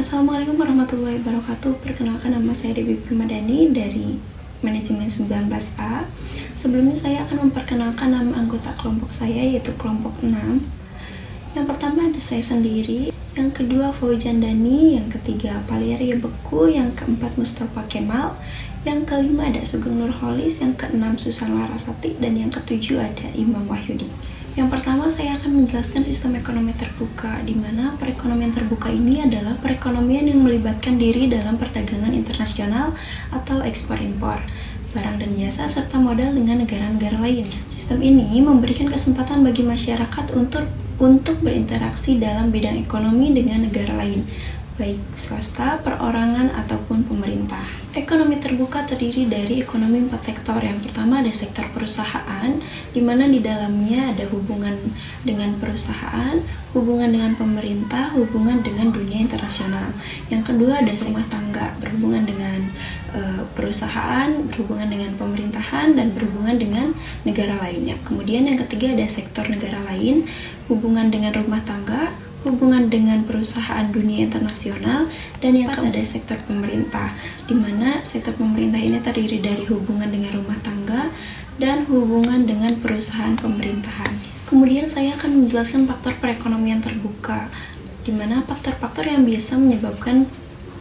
Assalamualaikum warahmatullahi wabarakatuh. Perkenalkan, nama saya Dewi Primadani dari Manajemen 19A. Sebelumnya saya akan memperkenalkan nama anggota kelompok saya, yaitu kelompok 6. Yang pertama ada saya sendiri, yang kedua Faujan Dani, yang ketiga Valeria Beku, yang keempat Mustafa Kemal, yang kelima ada Sugeng Nurholis, yang keenam Susan Larasati, dan yang ketujuh ada Imam Wahyudi. Yang pertama saya akan menjelaskan sistem ekonomi terbuka, di mana perekonomian terbuka ini adalah perekonomian yang melibatkan diri dalam perdagangan internasional atau ekspor-impor barang dan jasa serta modal dengan negara-negara lain. Sistem ini memberikan kesempatan bagi masyarakat untuk berinteraksi dalam bidang ekonomi dengan negara lain, baik swasta, perorangan, ataupun pemerintah. Ekonomi terbuka terdiri dari ekonomi 4 sektor. Yang pertama ada sektor perusahaan, di mana di dalamnya ada hubungan dengan perusahaan, hubungan dengan pemerintah, hubungan dengan dunia internasional. Yang kedua ada rumah tangga, berhubungan dengan perusahaan, berhubungan dengan pemerintahan, dan berhubungan dengan negara lainnya. Kemudian yang ketiga ada sektor negara lain, hubungan dengan rumah tangga, hubungan dengan perusahaan dunia internasional, dan yang keempat ada sektor pemerintah, di mana sektor pemerintah ini terdiri dari hubungan dengan rumah tangga dan hubungan dengan perusahaan pemerintahan. Kemudian saya akan menjelaskan faktor perekonomian terbuka, di mana faktor-faktor yang bisa menyebabkan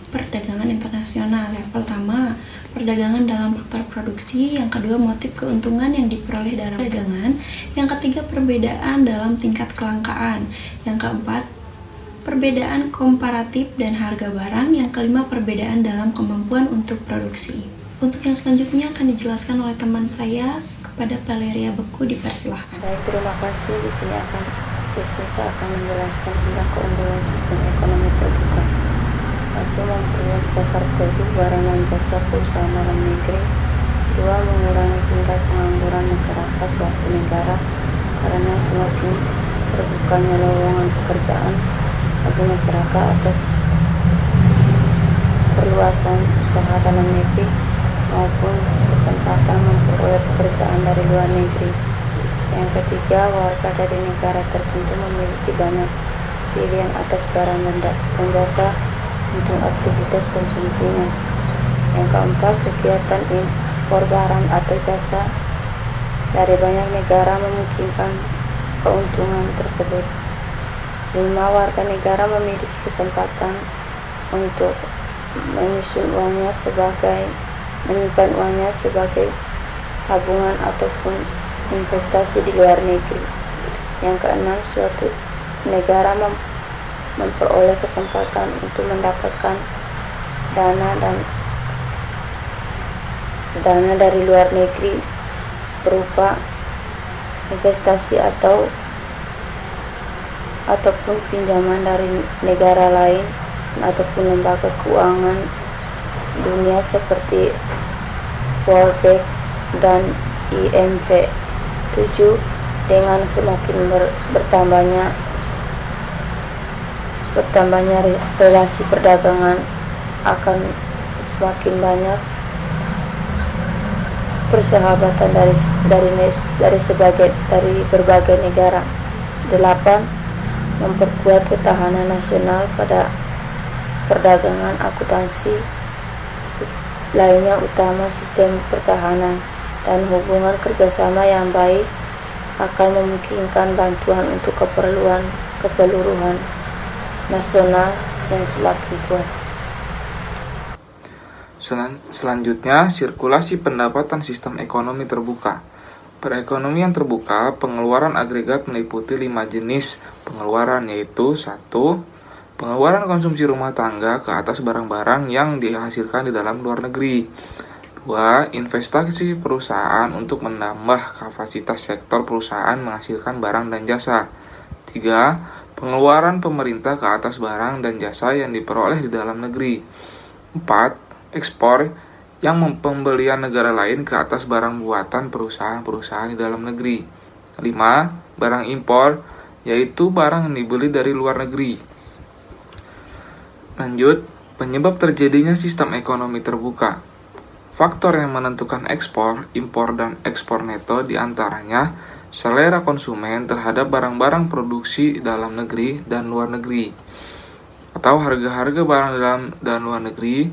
perdagangan internasional. Yang pertama, perdagangan dalam faktor produksi. Yang kedua, motif keuntungan yang diperoleh dalam perdagangan. Yang ketiga, perbedaan dalam tingkat kelangkaan. Yang keempat, perbedaan komparatif dan harga barang. Yang kelima, perbedaan dalam kemampuan untuk produksi. Untuk yang selanjutnya akan dijelaskan oleh teman saya, kepada Valeria Beku, dipersilahkan. Baik, terima kasih. Di sini saya akan menjelaskan tentang keunggulan sistem ekonomi terbuka. 1. Memperluas pasar produk barang dan jasa perusahaan dalam negeri. 2. Mengurangi tingkat pengangguran masyarakat suatu negara karena semakin terbukanya lowongan pekerjaan bagi masyarakat atas perluasan usaha dalam negeri maupun kesempatan memperoleh pekerjaan dari luar negeri. Yang ketiga, warga dari negara tertentu memiliki banyak pilihan atas barang dan jasa untuk aktivitas konsumsinya. Yang keempat, kegiatan impor barang atau jasa dari banyak negara memungkinkan keuntungan tersebut. 5. Warga negara memiliki kesempatan untuk menyimpan uangnya sebagai tabungan ataupun investasi di luar negeri. Yang keenam, suatu negara memperoleh kesempatan untuk mendapatkan dana dari luar negeri berupa investasi ataupun pinjaman dari negara lain ataupun lembaga keuangan dunia seperti World Bank dan IMF. 7. Dengan semakin bertambahnya relasi perdagangan akan semakin banyak persahabatan dari berbagai negara. 8. Memperkuat ketahanan nasional pada perdagangan. Akuntansi lainnya utama sistem pertahanan dan hubungan kerjasama yang baik akan memungkinkan bantuan untuk keperluan keseluruhan nasional yang semakin kuat. Selanjutnya, sirkulasi pendapatan sistem ekonomi terbuka. Perekonomian terbuka, pengeluaran agregat meliputi 5 jenis pengeluaran, yaitu 1. Pengeluaran konsumsi rumah tangga ke atas barang-barang yang dihasilkan di dalam luar negeri. 2. Investasi perusahaan untuk menambah kapasitas sektor perusahaan menghasilkan barang dan jasa. 3. Pengeluaran pemerintah ke atas barang dan jasa yang diperoleh di dalam negeri. 4. Ekspor yang pembelian negara lain ke atas barang buatan perusahaan-perusahaan di dalam negeri. 5. Barang impor, yaitu barang yang dibeli dari luar negeri. Lanjut, penyebab terjadinya sistem ekonomi terbuka. Faktor yang menentukan ekspor, impor, dan ekspor neto diantaranya selera konsumen terhadap barang-barang produksi dalam negeri dan luar negeri. atau harga-harga barang dalam dan luar negeri,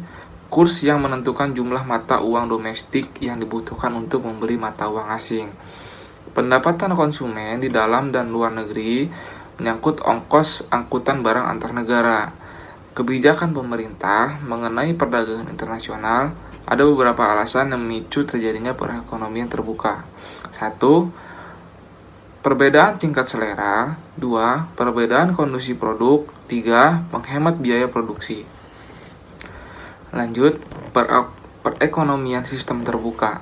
kurs yang menentukan jumlah mata uang domestik yang dibutuhkan untuk membeli mata uang asing. Pendapatan konsumen di dalam dan luar negeri menyangkut ongkos angkutan barang antar negara. Kebijakan pemerintah mengenai perdagangan internasional ada beberapa alasan yang memicu terjadinya perekonomian terbuka. 1. Perbedaan tingkat selera. 2. Perbedaan kondisi produk. 3. Menghemat biaya produksi. Lanjut, perekonomian sistem terbuka.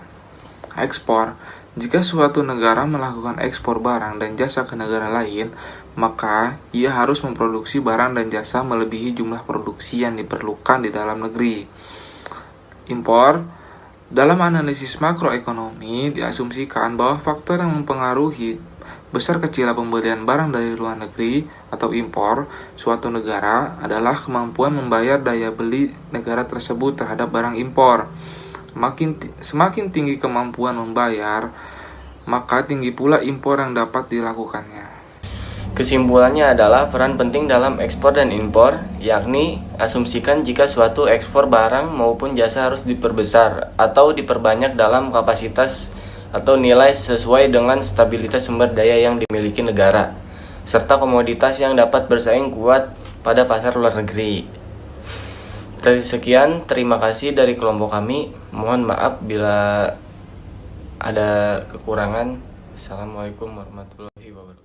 Ekspor. Jika suatu negara melakukan ekspor barang dan jasa ke negara lain, maka ia harus memproduksi barang dan jasa melebihi jumlah produksi yang diperlukan di dalam negeri. Impor. Dalam analisis makroekonomi, diasumsikan bahwa faktor yang mempengaruhi besar kecilnya pembelian barang dari luar negeri atau impor suatu negara adalah kemampuan membayar daya beli negara tersebut terhadap barang impor. Semakin tinggi kemampuan membayar, maka tinggi pula impor yang dapat dilakukannya. Kesimpulannya adalah peran penting dalam ekspor dan impor, yakni asumsikan jika suatu ekspor barang maupun jasa harus diperbesar atau diperbanyak dalam kapasitas atau nilai sesuai dengan stabilitas sumber daya yang dimiliki negara, serta komoditas yang dapat bersaing kuat pada pasar luar negeri. Sekian, terima kasih dari kelompok kami. Mohon maaf bila ada kekurangan. Assalamualaikum warahmatullahi wabarakatuh.